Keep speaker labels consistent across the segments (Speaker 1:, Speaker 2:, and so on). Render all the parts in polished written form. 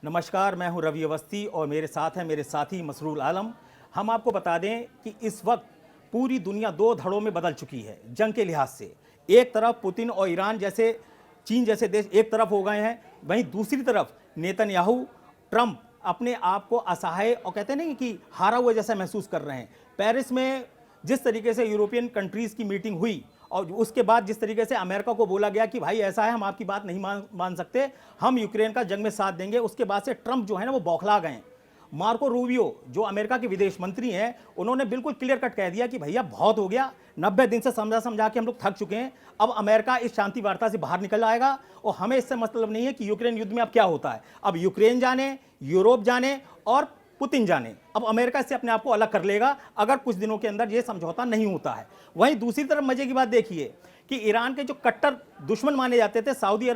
Speaker 1: नमस्कार, मैं हूं रवि अवस्थी और मेरे साथ हैं मेरे साथी मसरूर आलम। हम आपको बता दें कि इस वक्त पूरी दुनिया दो धड़ों में बदल चुकी है जंग के लिहाज से। एक तरफ पुतिन और ईरान जैसे, चीन जैसे देश एक तरफ हो गए हैं, वहीं दूसरी तरफ नेतन्याहू, ट्रंप अपने आप को असहाय और कहते नहीं कि हारा हुआ जैसा महसूस कर रहे हैं। पेरिस में जिस तरीके से यूरोपियन कंट्रीज़ की मीटिंग हुई और उसके बाद जिस तरीके से अमेरिका को बोला गया कि भाई ऐसा है, हम आपकी बात नहीं मान सकते, हम यूक्रेन का जंग में साथ देंगे, उसके बाद से ट्रंप जो है ना वो बौखला गए। मार्को रूबियो जो अमेरिका के विदेश मंत्री हैं, उन्होंने बिल्कुल क्लियर कट कह दिया कि भैया बहुत हो गया, 90 दिन से समझा समझा के हम लोग थक चुके हैं। अब अमेरिका इस शांति वार्ता से बाहर निकल आएगा और हमें इससे मतलब नहीं है कि यूक्रेन युद्ध में अब क्या होता है। अब यूक्रेन जाने, यूरोप जाने और पुतिन जाने, अब अमेरिका से अपने आप को अलग कर लेगा अगर कुछ दिनों के अंदर ये समझौता नहीं होता है। वहीं दूसरी तरफ मजे की बात देखिए कि ईरान के जो कट्टर दुश्मन माने जाते थे सऊदी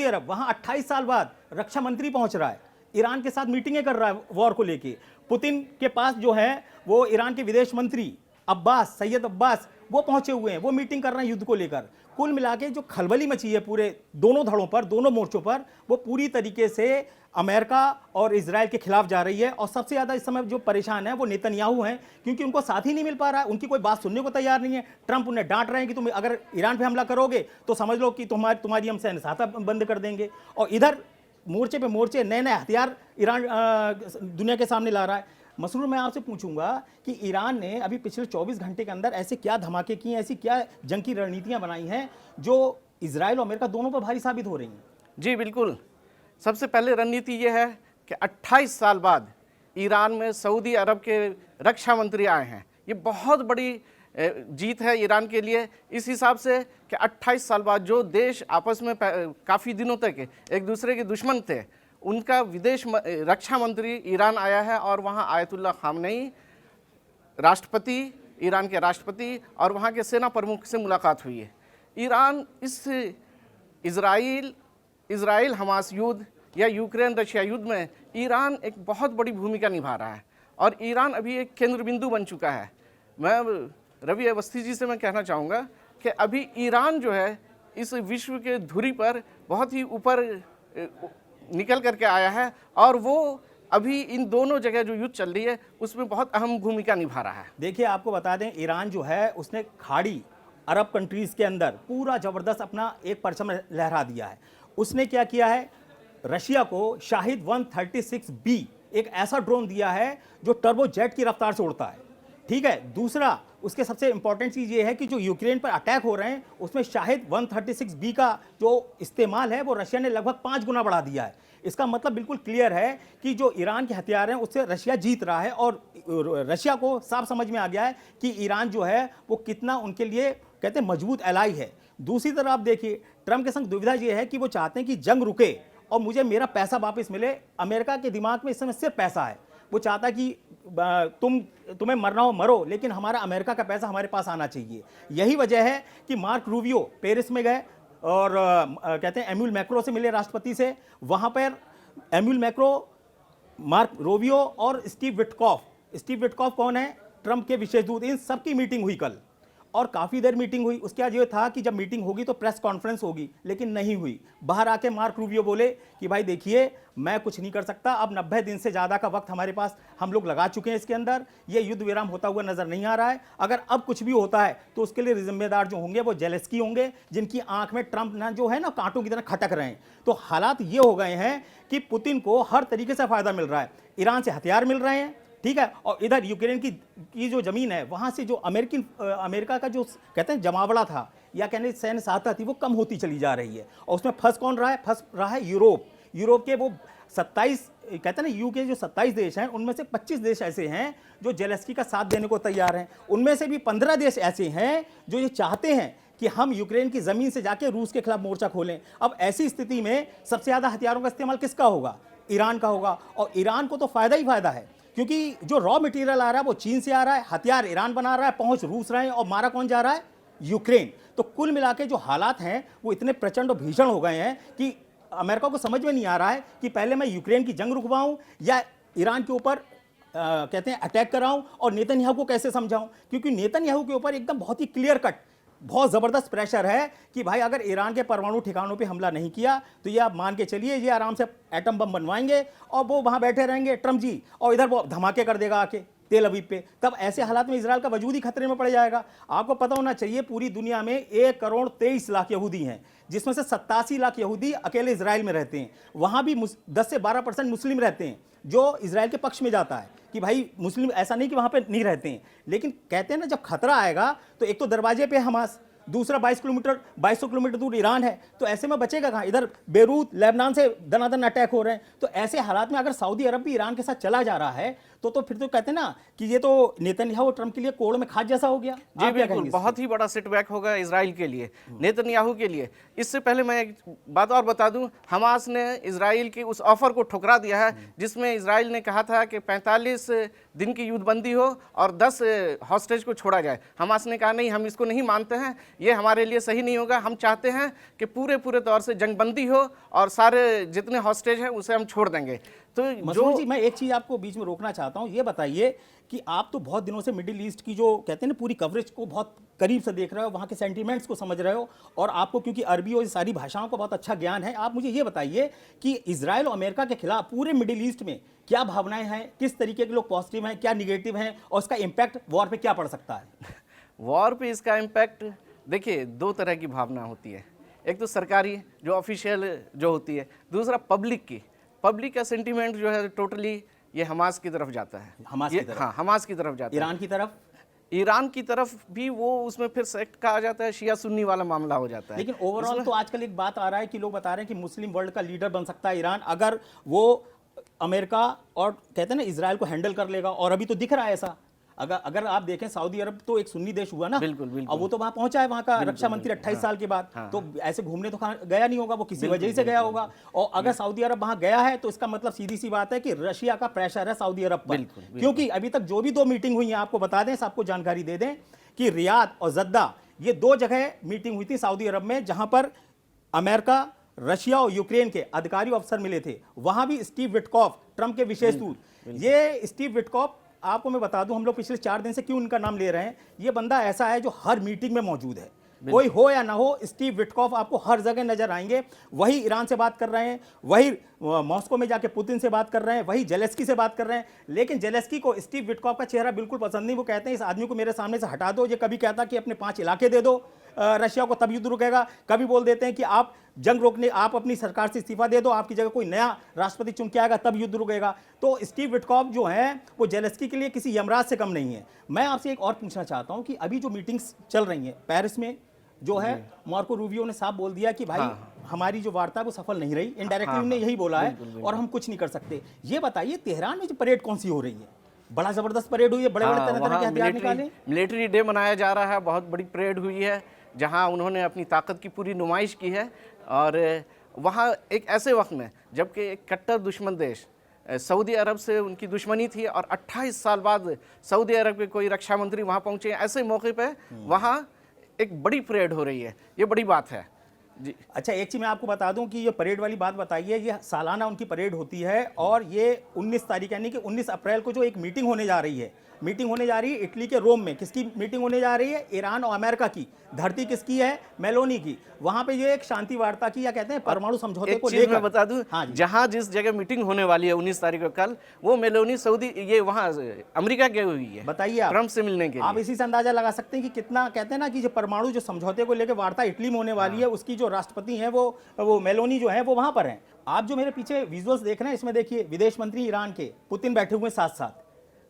Speaker 1: अरब वहां 28 साल बाद रक्षा मंत्री पहुंच रहा है, ईरान के साथ मीटिंगें कर रहा है वॉर को लेके। पुतिन के पास जो है वो ईरान के विदेश मंत्री सैयद अब्बास वो पहुंचे हुए हैं, वो मीटिंग कर रहे हैं युद्ध को लेकर। कुल मिला के जो खलबली मची है पूरे दोनों धड़ों पर, दोनों मोर्चों पर, वो पूरी तरीके से अमेरिका और इजराइल के खिलाफ जा रही है। और सबसे ज़्यादा इस समय जो परेशान है वो नेतन्याहू हैं, क्योंकि उनको साथ ही नहीं मिल पा रहा है, उनकी कोई बात सुनने को तैयार नहीं है। ट्रंप उन्हें डांट रहे हैं कि तुम अगर ईरान पे हमला करोगे तो समझ लो कि तुम्हारी हम सैन्य सहायता बंद कर देंगे। और इधर मोर्चे पे मोर्चे नए नए हथियार ईरान दुनिया के सामने ला रहा है। मसरूर, मैं आपसे पूछूंगा कि ईरान ने अभी पिछले 24 घंटे के अंदर ऐसे क्या धमाके किए, ऐसी क्या जंग की रणनीतियां बनाई हैं जो इजराइल और अमेरिका दोनों पर भारी साबित हो रही हैं?
Speaker 2: जी बिल्कुल। सबसे पहले रणनीति ये है कि 28 साल बाद ईरान में सऊदी अरब के रक्षा मंत्री आए हैं। ये बहुत बड़ी जीत है ईरान के लिए, इस हिसाब से कि 28 साल बाद जो देश आपस में काफ़ी दिनों तक एक दूसरे के दुश्मन थे, उनका रक्षा मंत्री ईरान आया है और वहाँ आयतुल्लाह खामनेई ईरान के राष्ट्रपति और वहाँ के सेना प्रमुख से मुलाकात हुई है। ईरान इस इजराइल हमास युद्ध या यूक्रेन रशिया युद्ध में ईरान एक बहुत बड़ी भूमिका निभा रहा है और ईरान अभी एक केंद्र बिंदु बन चुका है। मैं रवि अवस्थी जी से मैं कहना चाहूँगा कि अभी ईरान जो है इस विश्व के धुरी पर बहुत ही ऊपर निकल करके आया है और वो अभी इन दोनों जगह जो युद्ध चल रही है उसमें बहुत अहम भूमिका निभा रहा है।
Speaker 1: देखिए, आपको बता दें, ईरान जो है उसने खाड़ी अरब कंट्रीज़ के अंदर पूरा ज़बरदस्त अपना एक परचम लहरा दिया है। उसने क्या किया है, रशिया को शाहिद 136B एक ऐसा ड्रोन दिया है जो टर्बो जेट की रफ्तार से उड़ता है। ठीक है, दूसरा उसके सबसे इंपॉर्टेंट चीज़ ये है कि जो यूक्रेन पर अटैक हो रहे हैं उसमें शाहिद 136B का जो इस्तेमाल है वो रशिया ने लगभग 5 गुना बढ़ा दिया है। इसका मतलब बिल्कुल क्लियर है कि जो ईरान के हथियार हैं उससे रशिया जीत रहा है और रशिया को साफ समझ में आ गया है कि ईरान जो है वो कितना उनके लिए कहते हैं मजबूत एलाई है। दूसरी तरफ आप देखिए, ट्रंप के संग दुविधा ये है कि वो चाहते हैं कि जंग रुके और मुझे मेरा पैसा वापस मिले। अमेरिका के दिमाग में इस समय सिर्फ पैसा है, वो चाहता है कि तुम्हें मरना हो मरो, लेकिन हमारा अमेरिका का पैसा हमारे पास आना चाहिए। यही वजह है कि मार्क रूबियो पेरिस में गए और कहते हैं एम्यूल मैक्रो से मिले राष्ट्रपति से। वहाँ पर एम्यूल मैक्रो, मार्क रूबियो और स्टीव विटकॉफ कौन है, ट्रंप के विशेष दूत, इन सबकी मीटिंग हुई कल और काफ़ी देर मीटिंग हुई। उसके बाद ये था कि जब मीटिंग होगी तो प्रेस कॉन्फ्रेंस होगी, लेकिन नहीं हुई। बाहर आके मार्क रूबियो बोले कि भाई देखिए, मैं कुछ नहीं कर सकता, अब 90 दिन से ज़्यादा का वक्त हमारे पास हम लोग लगा चुके हैं इसके अंदर, ये युद्ध विराम होता हुआ नज़र नहीं आ रहा है। अगर अब कुछ भी होता है तो उसके लिए जिम्मेदार जो होंगे वो जेलेस्की होंगे, जिनकी आंख में ट्रंप ना जो है ना कांटों की तरह खटक रहे हैं। तो हालात ये हो गए हैं कि पुतिन को हर तरीके से फ़ायदा मिल रहा है, ईरान से हथियार मिल रहे हैं, ठीक है, और इधर यूक्रेन की जो ज़मीन है वहाँ से जो अमेरिका का जो कहते हैं जमावड़ा था या कहने सैन्य सहायता थी वो कम होती चली जा रही है। और उसमें फंस कौन रहा है, फंस रहा है यूरोप के वो 27 कहते हैं ना, यू के जो 27 देश हैं उनमें से 25 देश ऐसे हैं जो जेलेस्की का साथ देने को तैयार हैं। उनमें से भी 15 देश ऐसे हैं जो ये चाहते हैं कि हम यूक्रेन की ज़मीन से जाके रूस के खिलाफ मोर्चा खोलें। अब ऐसी स्थिति में सबसे ज़्यादा हथियारों का इस्तेमाल किसका होगा, ईरान का होगा। और ईरान को तो फ़ायदा ही फ़ायदा है, क्योंकि जो रॉ मटेरियल आ रहा है वो चीन से आ रहा है, हथियार ईरान बना रहा है, पहुंच रूस रहे हैं और मारा कौन जा रहा है, यूक्रेन। तो कुल मिला के जो हालात हैं वो इतने प्रचंड और भीषण हो गए हैं कि अमेरिका को समझ में नहीं आ रहा है कि पहले मैं यूक्रेन की जंग रुकवाऊं या ईरान के ऊपर कहते हैं अटैक कराऊं, और नेतन्याहू को कैसे समझाऊं, क्योंकि नेतन्याहू के ऊपर एकदम बहुत ही क्लियर कट बहुत ज़बरदस्त प्रेशर है कि भाई अगर ईरान के परमाणु ठिकानों पे हमला नहीं किया तो ये आप मान के चलिए ये आराम से एटम बम बनवाएंगे और वो वहाँ बैठे रहेंगे ट्रम्प जी, और इधर वो धमाके कर देगा आके तेल अवीव पे। तब ऐसे हालात में इजराइल का वजूद ही खतरे में पड़ जाएगा। आपको पता होना चाहिए पूरी दुनिया में 1,23,00,000 यहूदी हैं, जिसमें से 87 लाख यहूदी अकेले इजराइल में रहते हैं। वहाँ भी 10 से 12% मुस्लिम रहते हैं, जो इजराइल के पक्ष में जाता है कि भाई मुस्लिम, ऐसा नहीं कि वहाँ पे नहीं रहते हैं, लेकिन कहते हैं ना जब खतरा आएगा तो एक तो दरवाजे पे हमास, दूसरा 2200 किलोमीटर दूर ईरान है, तो ऐसे में बचेगा कहाँ? इधर बेरूत लेबनान से दनादन अटैक हो रहे हैं। तो ऐसे हालात में अगर सऊदी अरब भी ईरान के साथ चला जा रहा है तो फिर तो कहते हैं ना कि ये तो नेतन्याहू और ट्रम्प के लिए कोड़ में खाद जैसा हो गया।
Speaker 2: जी बिल्कुल, बहुत ही बड़ा सेटबैक होगा इजराइल के लिए, नेतन्याहू के लिए। इससे पहले मैं एक बात और बता दूं, हमास ने इजराइल के उस ऑफर को ठुकरा दिया है जिसमें इजराइल ने कहा था कि 45 दिन की युद्धबंदी हो और 10 हॉस्टेज को छोड़ा जाए। हमास ने कहा नहीं, हम इसको नहीं मानते हैं, ये हमारे लिए सही नहीं होगा, हम चाहते हैं कि पूरे तौर से जंगबंदी हो और सारे जितने हॉस्टेज हैं उसे हम छोड़ देंगे। तो
Speaker 1: मसूद जी, मैं एक चीज़ आपको बीच में रोकना चाहता हूँ, ये बताइए कि आप तो बहुत दिनों से मिडिल ईस्ट की जो कहते हैं ना पूरी कवरेज को बहुत करीब से देख रहे हो, वहाँ के सेंटीमेंट्स को समझ रहे हो, और आपको क्योंकि अरबी और सारी भाषाओं का बहुत अच्छा ज्ञान है, आप मुझे ये बताइए कि इजराइल और अमेरिका के खिलाफ पूरे मिडिल ईस्ट में क्या भावनाएं हैं, किस तरीके के लोग पॉजिटिव हैं, क्या निगेटिव हैं, और उसका इम्पैक्ट वॉर पे क्या पड़ सकता है?
Speaker 2: वॉर पे इसका इम्पैक्ट देखिए, दो तरह की भावना होती है। एक तो सरकारी जो ऑफिशियल जो होती है, दूसरा पब्लिक का सेंटीमेंट जो है टोटली ये हमास की तरफ जाता है।
Speaker 1: हमास की तरफ?
Speaker 2: हाँ, हमास की तरफ जाता है। ईरान की तरफ भी वो उसमें फिर सेक्ट का आ जाता है, शिया सुन्नी वाला मामला हो जाता है।
Speaker 1: लेकिन ओवरऑल तो आजकल एक बात आ रहा है कि लोग बता रहे हैं कि मुस्लिम वर्ल्ड का लीडर बन सकता है ईरान, अगर वो अमेरिका और कहते हैं ना इजराइल को हैंडल कर लेगा, और अभी तो दिख रहा है ऐसा। अगर आप देखें सऊदी अरब तो एक सुन्नी देश हुआ ना,
Speaker 2: बिल्कुल।
Speaker 1: अब वो तो वहां पहुंचा है, वहां का रक्षा मंत्री 28 साल के बाद, तो ऐसे घूमने तो गया नहीं होगा, वो किसी वजह से गया होगा। और अगर सऊदी अरब वहां गया है तो इसका मतलब सीधी सी बात है कि रशिया का प्रेशर है सऊदी अरब पर। क्योंकि अभी तक जो भी 2 मीटिंग हुई है, आपको बता दें, सबको जानकारी दे दें कि रियाद और जद्दा, ये 2 जगह मीटिंग हुई थी सऊदी अरब में, जहां पर अमेरिका, रशिया और यूक्रेन के अधिकारी अफसर मिले थे। वहां भी स्टीव विटकॉफ, ट्रंप के विशेष दूत, ये स्टीव विटकॉफ, आपको मैं बता दूं, हम लोग पिछले 4 दिन से क्यों उनका नाम ले रहे हैं, ये बंदा ऐसा है जो हर मीटिंग में मौजूद है, कोई हो या ना हो, स्टीव विटकॉफ आपको हर जगह नजर आएंगे। वही ईरान से बात कर रहे हैं, वही मॉस्को में जाके पुतिन से बात कर रहे हैं, वही जेलेस्की से बात कर रहे हैं। लेकिन जेलेस्की को स्टीव विटकॉफ का चेहरा बिल्कुल पसंद नहीं। वो कहते हैं इस आदमी को मेरे सामने से हटा दो। ये कभी कहता कि अपने 5 इलाके दे दो रशिया को, तब युद्ध रुकेगा। कभी बोल देते हैं कि आप जंग रोकने, आप अपनी सरकार से इस्तीफा दे दो, आपकी जगह कोई नया राष्ट्रपति चुन के आएगा, तब युद्ध रुकेगा। तो स्टीव विटकॉफ जो है वो जेलेस्की के लिए किसी यमराज से कम नहीं है। मैं आपसे एक और पूछना चाहता हूं कि अभी जो मीटिंग्स चल रही हैं पेरिस में, जो है मार्को रूबियो ने साफ बोल दिया कि भाई हमारी जो वार्ता है वो सफल नहीं रही, इनडायरेक्टली उन्होंने यही बोला है, और हम कुछ नहीं कर सकते। ये बताइए तेहरान में जो परेड कौन सी हो रही है? बड़ा जबरदस्त परेड हुई है, बड़े बड़े तरह के हथियार निकाले,
Speaker 2: मिलिट्री डे मनाया जा रहा है, बहुत बड़ी परेड हुई है जहां उन्होंने अपनी ताकत की पूरी नुमाइश की है। और वहां एक ऐसे वक्त में जबकि एक कट्टर दुश्मन देश सऊदी अरब से उनकी दुश्मनी थी, और 28 साल बाद सऊदी अरब के कोई रक्षा मंत्री वहां पहुंचे, ऐसे मौके पे वहां एक बड़ी परेड हो रही है। ये बड़ी बात है जी।
Speaker 1: अच्छा, एक चीज़ मैं आपको बता दूं कि ये परेड वाली बात बताइए, ये सालाना उनकी परेड होती है, और ये 19 तारीख यानी कि 19 अप्रैल को जो एक मीटिंग होने जा रही है, इटली के रोम में। किसकी मीटिंग होने जा रही है? ईरान और अमेरिका की। धरती किसकी है? मेलोनी की। वहां पे ये एक शांति वार्ता की, या कहते हैं परमाणु समझौते को लेकर।
Speaker 2: मैं बता दूं, हाँ, जहां जिस जगह मीटिंग होने वाली है 19 तारीख को, कल, वो मेलोनी सऊदी, ये वहां अमेरिका गई हुई है।
Speaker 1: बताइए आप,
Speaker 2: ट्रंप से मिलने के लिए।
Speaker 1: आप इसी से अंदाजा लगा सकते हैं कि कितना, कहते हैं ना कि जो परमाणु जो समझौते को लेकर वार्ता इटली में होने वाली है, उसकी जो राष्ट्रपति हैं वो मेलोनी जो है वो वहां पर हैं। आप जो मेरे पीछे विजुअल्स देख रहे हैं, इसमें देखिए विदेश मंत्री ईरान के पुतिन बैठे हुए साथ साथ।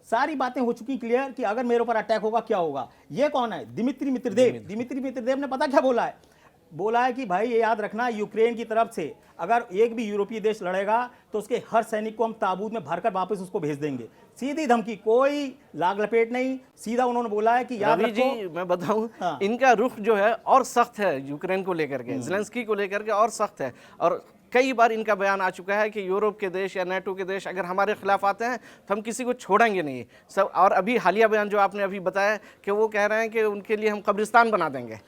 Speaker 1: सारी बातें हो चुकी क्लियर कि अगर मेरे ऊपर अटैक होगा क्या होगा। ये कौन है? दिमित्री मित्रदेव ने पता क्या बोला है? बोला है कि भाई ये याद रखना, यूक्रेन की तरफ से अगर एक भी यूरोपीय देश लड़ेगा तो उसके हर सैनिक को हम ताबूत में भरकर वापस उसको भेज देंगे। सीधी धमकी, कोई लाग लपेट नहीं, सीधा उन्होंने बोला है कि याद रखो।
Speaker 2: जी, मैं बताऊं, इनका रुख जो है और सख्त है यूक्रेन को लेकर के, ज़ेलेंस्की को लेकर के और सख्त है। और कई बार इनका बयान आ चुका है कि यूरोप के देश या नेटो के देश अगर हमारे खिलाफ आते हैं तो हम किसी को छोड़ेंगे नहीं सब। और अभी हालिया बयान जो आपने अभी बताया कि वो कह रहे हैं कि उनके लिए हम कब्रिस्तान बना देंगे।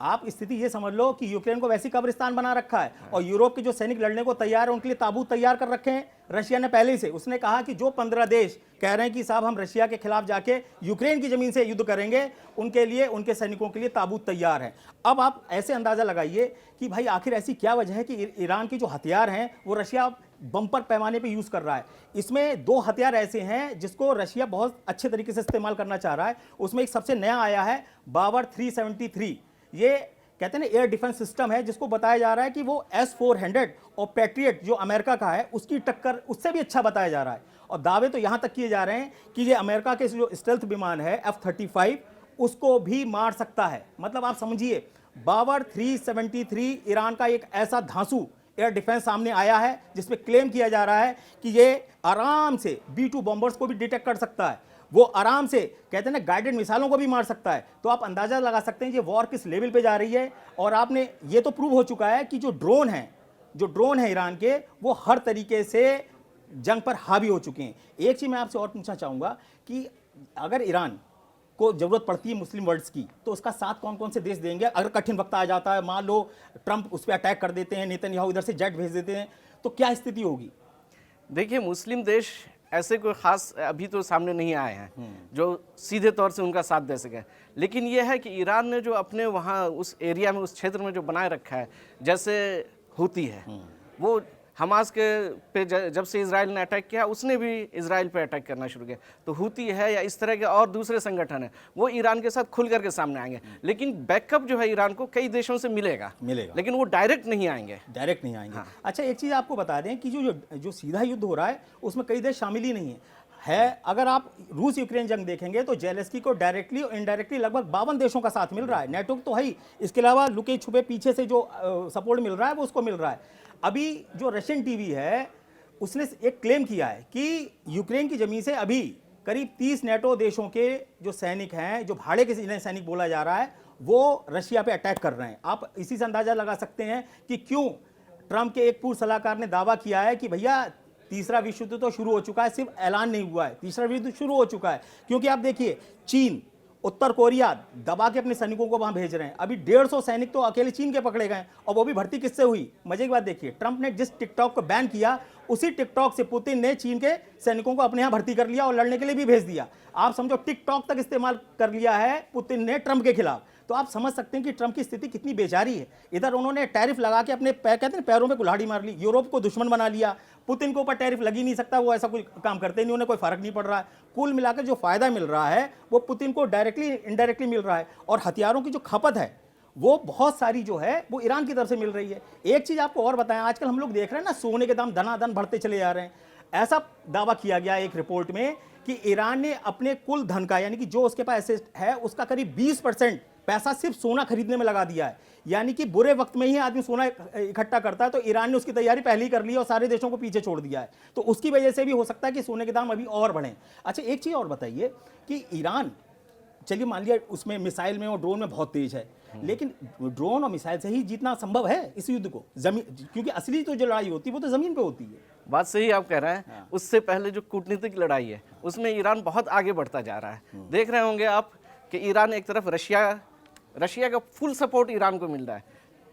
Speaker 1: आप स्थिति ये समझ लो कि यूक्रेन को वैसी कब्रिस्तान बना रखा है और यूरोप के जो सैनिक लड़ने को तैयार है उनके लिए ताबूत तैयार कर रखे हैं रशिया ने पहले ही से। उसने कहा कि जो 15 देश कह रहे हैं कि साहब हम रशिया के खिलाफ जाके यूक्रेन की जमीन से युद्ध करेंगे, उनके लिए, उनके सैनिकों के लिए ताबूत तैयार है। अब आप ऐसे अंदाजा लगाइए कि भाई आखिर ऐसी क्या वजह है कि ईरान की जो हथियार हैं वो रशिया बम्पर पैमाने पे यूज कर रहा है। इसमें 2 हथियार ऐसे हैं जिसको रशिया बहुत अच्छे तरीके से इस्तेमाल करना चाह रहा है। उसमें एक सबसे नया आया है बावर 373। ये कहते हैं ना एयर डिफेंस सिस्टम है, जिसको बताया जा रहा है कि वो S-400 और पैट्रियट जो अमेरिका का है उसकी टक्कर उससे भी अच्छा बताया जा रहा है। और दावे तो यहां तक किए जा रहे हैं कि ये अमेरिका के जो स्टेल्थ विमान है F-35 उसको भी मार सकता है। मतलब आप समझिए बावर 373 ईरान का एक ऐसा धांसू एयर डिफेंस सामने आया है जिसमें क्लेम किया जा रहा है कि ये आराम से B-2 बॉम्बर्स को भी डिटेक्ट कर सकता है, वो आराम से कहते हैं ना गाइडेड मिसाइलों को भी मार सकता है। तो आप अंदाजा लगा सकते हैं ये वॉर किस लेवल पे जा रही है। और आपने ये तो प्रूव हो चुका है कि जो ड्रोन है ईरान के, वो हर तरीके से जंग पर हावी हो चुके हैं। एक चीज मैं आपसे और पूछना चाहूंगा कि अगर ईरान को जरूरत पड़ती है मुस्लिम वर्ल्ड की, तो उसका साथ कौन कौन से देश देंगे? अगर कठिन वक्त आ जाता है, मान लो ट्रंप उस पर अटैक कर देते हैं, नेतन्याहू इधर से जेट भेज देते हैं, तो क्या स्थिति होगी?
Speaker 2: देखिए, मुस्लिम देश ऐसे कोई खास अभी तो सामने नहीं आए हैं जो सीधे तौर से उनका साथ दे सके। लेकिन यह है कि ईरान ने जो अपने वहाँ उस एरिया में, उस क्षेत्र में जो बनाए रखा है, जैसे हुती है, वो हमास के पे जब से इजराइल ने अटैक किया उसने भी इजराइल पे अटैक करना शुरू किया। तो हुती है या इस तरह के और दूसरे संगठन है, वो ईरान के साथ खुल करके सामने आएंगे। लेकिन बैकअप जो है ईरान को कई देशों से मिलेगा, लेकिन वो डायरेक्ट नहीं आएंगे।
Speaker 1: हाँ। अच्छा, एक चीज़ आपको बता दें कि जो सीधा युद्ध हो रहा है उसमें कई देश शामिल ही नहीं है। अगर आप रूस यूक्रेन जंग देखेंगे तो जेलेंस्की को डायरेक्टली और इनडायरेक्टली लगभग 52 देशों का साथ मिल रहा है। नेटो तो है ही, इसके अलावा लुके छुपे पीछे से जो सपोर्ट मिल रहा है वो उसको मिल रहा है। अभी जो रशियन टीवी है उसने एक क्लेम किया है कि यूक्रेन की जमीन से अभी करीब 30 नेटो देशों के जो सैनिक हैं, जो भाड़े के सैनिक बोला जा रहा है, वो रशिया पे अटैक कर रहे हैं। आप इसी से अंदाजा लगा सकते हैं कि क्यों ट्रंप के एक पूर्व सलाहकार ने दावा किया है कि भैया तीसरा विश्व युद्ध तो शुरू हो चुका है, सिर्फ ऐलान नहीं हुआ है, तीसरा विश्व युद्ध शुरू हो चुका है। क्योंकि आप देखिए चीन, उत्तर कोरिया दबा के अपने सैनिकों को वहां भेज रहे हैं। अभी 150 सैनिक तो अकेले चीन के पकड़े गए, और वो भी भर्ती किससे हुई? मजे की बात देखिए, ट्रंप ने जिस टिकटॉक को बैन किया उसी टिकटॉक से पुतिन ने चीन के सैनिकों को अपने यहां भर्ती कर लिया और लड़ने के लिए भी भेज दिया। आप समझो टिकटॉक तक इस्तेमाल कर लिया है पुतिन ने ट्रंप के खिलाफ। तो आप समझ सकते हैं कि ट्रंप की स्थिति कितनी बेचारी है। इधर उन्होंने टैरिफ लगा के अपने कहते हैं पैरों पे कुल्हाड़ी मार ली, यूरोप को दुश्मन बना लिया। पुतिन के ऊपर टैरिफ लग ही नहीं सकता, वो ऐसा कोई काम करते नहीं, उन्हें कोई फर्क नहीं पड़ रहा है। कुल मिलाकर जो फायदा मिल रहा है वो पुतिन को डायरेक्टली इनडायरेक्टली मिल रहा है। और हथियारों की जो खपत है वो बहुत सारी जो है वो ईरान की तरफ से मिल रही है। एक चीज आपको और बताएं, आजकल हम लोग देख रहे हैं ना सोने के दाम धनाधन बढ़ते चले जा रहे हैं। ऐसा दावा किया गया एक रिपोर्ट में कि ईरान ने अपने कुल धन का, यानी कि जो उसके पास एसेट है उसका करीब 20% पैसा सिर्फ सोना खरीदने में लगा दिया है। यानी कि बुरे वक्त में ही आदमी सोना इकट्ठा करता है, तो ईरान ने उसकी तैयारी पहले ही कर ली और सारे देशों को पीछे छोड़ दिया है। तो उसकी वजह से भी हो सकता है कि सोने के दाम अभी और बढ़ें। अच्छा, एक चीज और बताइए कि ईरान, चलिए मान लिया उसमें मिसाइल में और ड्रोन में बहुत तेज है, लेकिन ड्रोन और मिसाइल से ही जीतना संभव है इस युद्ध को? जमीन, क्योंकि असली तो जो लड़ाई होती है वो तो जमीन पे होती है।
Speaker 2: बात सही आप कह रहे हैं। उससे पहले जो कूटनीतिक लड़ाई है उसमें ईरान बहुत आगे बढ़ता जा रहा है। देख रहे होंगे आप कि ईरान एक तरफ रशिया का फुल सपोर्ट ईरान को मिल रहा है,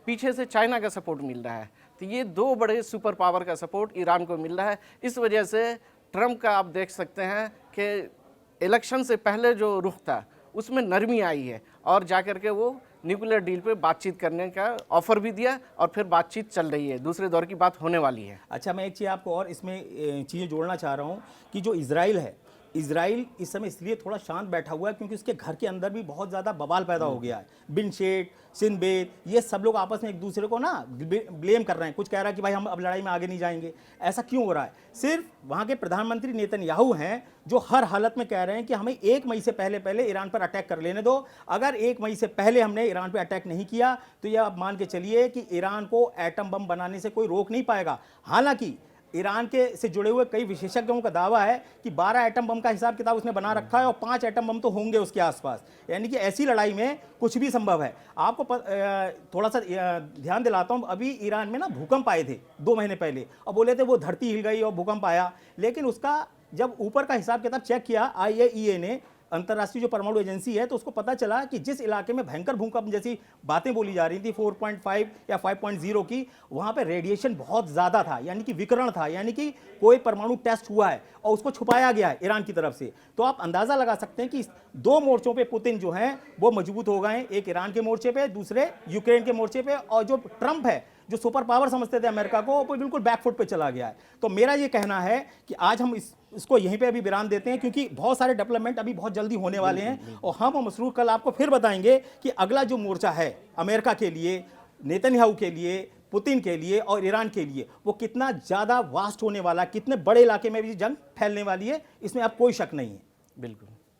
Speaker 2: पीछे से चाइना का सपोर्ट मिल रहा है। तो ये 2 बड़े सुपर पावर का सपोर्ट ईरान को मिल रहा है। इस वजह से ट्रंप का आप देख सकते हैं कि इलेक्शन से पहले जो रुख था उसमें नरमी आई है और जाकर के वो न्यूक्लियर डील पे बातचीत करने का ऑफर भी दिया और फिर बातचीत चल रही है, दूसरे दौर की बात होने वाली है।
Speaker 1: अच्छा, मैं एक चीज़ आपको और इसमें चीज़ें जोड़ना चाह रहा हूँ कि जो इजराइल है, इजराइल इस समय इसलिए थोड़ा शांत बैठा हुआ है क्योंकि उसके घर के अंदर भी बहुत ज़्यादा बवाल पैदा हो गया है। बिन शेट, सिनबेत, ये सब लोग आपस में एक दूसरे को ना ब्लेम कर रहे हैं। कुछ कह रहा है कि भाई हम अब लड़ाई में आगे नहीं जाएंगे। ऐसा क्यों हो रहा है? सिर्फ वहाँ के प्रधानमंत्री नेतन्याहू हैं जो हर हालत में कह रहे हैं कि हमें 1 मई से पहले ईरान पर अटैक कर लेने दो। अगर 1 मई से पहले हमने ईरान पर अटैक नहीं किया तो यह आप मान के चलिए कि ईरान को एटम बम बनाने से कोई रोक नहीं पाएगा। हालांकि ईरान के से जुड़े हुए कई विशेषज्ञों का दावा है कि 12 एटम बम का हिसाब किताब उसने बना रखा है और 5 एटम बम तो होंगे उसके आसपास। यानी कि ऐसी लड़ाई में कुछ भी संभव है। आपको थोड़ा सा ध्यान दिलाता हूं, अभी ईरान में ना भूकंप आए थे 2 महीने पहले और बोले थे वो धरती हिल गई और भूकंप आया, लेकिन उसका जब ऊपर का हिसाब किताब चेक किया IAEA ने अंतर्राष्ट्रीय जो परमाणु एजेंसी है, तो उसको पता चला कि जिस इलाके में भयंकर भूकंप जैसी बातें बोली जा रही थी 4.5 या 5.0 की, वहां पे रेडिएशन बहुत ज्यादा था, यानी कि विकिरण था, यानी कि कोई परमाणु टेस्ट हुआ है और उसको छुपाया गया है ईरान की तरफ से। तो आप अंदाजा लगा सकते हैं कि दो मोर्चों पे पुतिन जो है वो मजबूत हो गए, एक ईरान के मोर्चे पे, दूसरे यूक्रेन के मोर्चे पे, और जो ट्रंप है, जो सुपर पावर समझते थे अमेरिका को, वो बिल्कुल बैकफुट पे चला गया है। तो मेरा ये कहना है कि आज हम इसको यहीं पे अभी विराम देते हैं, क्योंकि बहुत सारे डेवलपमेंट अभी बहुत जल्दी होने वाले हैं, और हम मसरूर कल आपको फिर बताएंगे कि अगला जो मोर्चा है अमेरिका के लिए, नेतन्याहू के लिए, पुतिन के लिए और ईरान के लिए, वो कितना ज़्यादा वास्ट होने वाला, कितने बड़े इलाके में भी जंग फैलने वाली है, इसमें अब कोई शक नहीं है।
Speaker 2: बिल्कुल।